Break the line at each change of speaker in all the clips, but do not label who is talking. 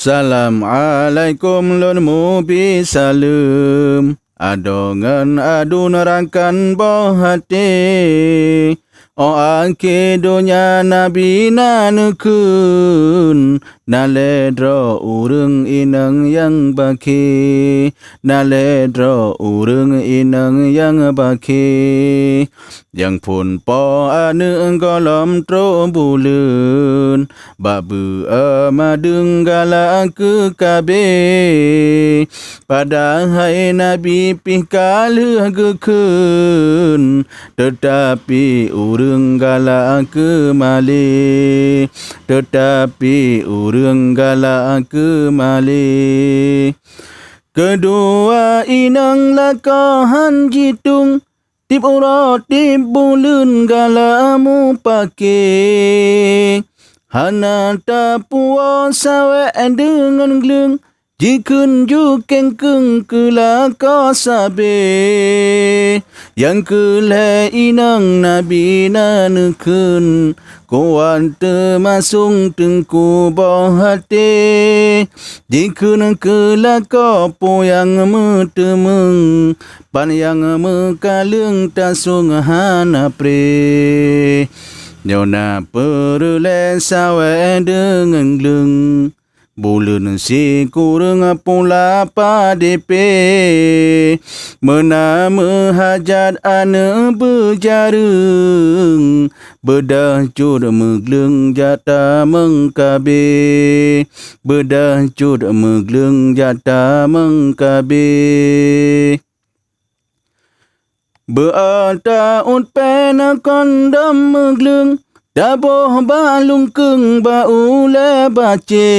Assalamualaikum lun mubi salam. Adongan adu nerangkan boh hati. O angke dunya nabi nanukun. Naledro urung inang yang baki. Naledro urung inang yang baki. Yang pun po ane golom tro bulan. Babu amadung galak ke kabe. Pada hai nabi pih kalah gekun. Tetapi urung galak ke mali. Tetapi urung galak ke mali. Kedua inang lakahan jitung. Tip urat tip bulun galamu pakai. Hana tapua sawe dengan gleng. Jikun jukeng keng kelaka sabe. Yang kele inang nabi nanukun. Kuan termasung tengku bawah hati. Jikun kelaka po yang metemeng. Pan yang mekaleng tasung hana pre. Nyona perle sawe dengan gleng. Bulan si kurang pula padepe. Menama hajat ana berjareng. Bedah cur megleng jata mengkabe. Bedah cur megleng jata mengkabe. Beata ut pena kondom megleng. Daboh balung keng baule bace.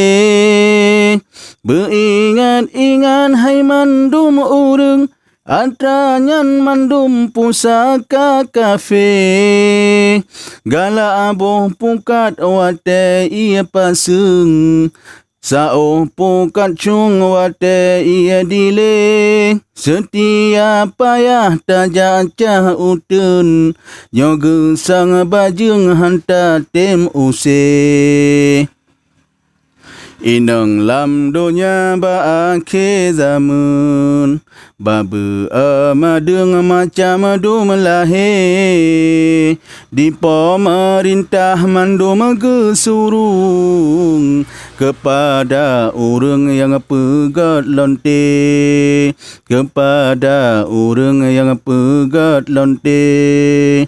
Beringat-ingat hai mandum urung. Antanyan mandum pusaka kafe. Gala aboh pukat wate ia pasung. Sao pukat cung wate ia dile. Setiap payah tajacah utun. Nyoge sang bajeng hantar tem use. Inang lam dunya baakhir zaman. Babu amadung macam dum lahir. Di pemerintah mandum gesurung. Kepada orang yang pegat lonte. Kepada orang yang pegat lonte.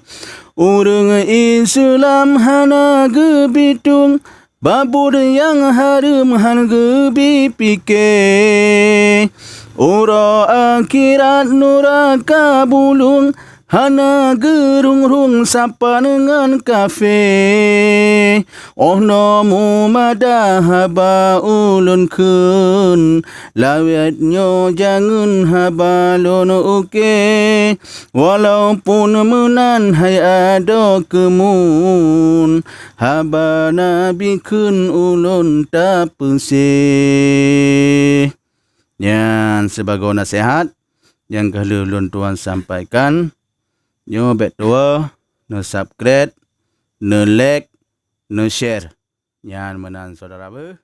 Orang Islam hana gebitung. Babur yang harum han gebi pike. Ura akhirat nuraka bulung. Hana gerung-rung sapa dengan kafe. Oh nomu madah haba ulun kun. Lawetnyo jangan haba lon uke. Walaupun menan hai ada kemun. Haba nabi kun ulun tak pesih. Yang sebagai nasihat yang kelulun Tuhan sampaikan. Nyo bet tua, no subscribe, no like, no share. Yang menan saudara ber.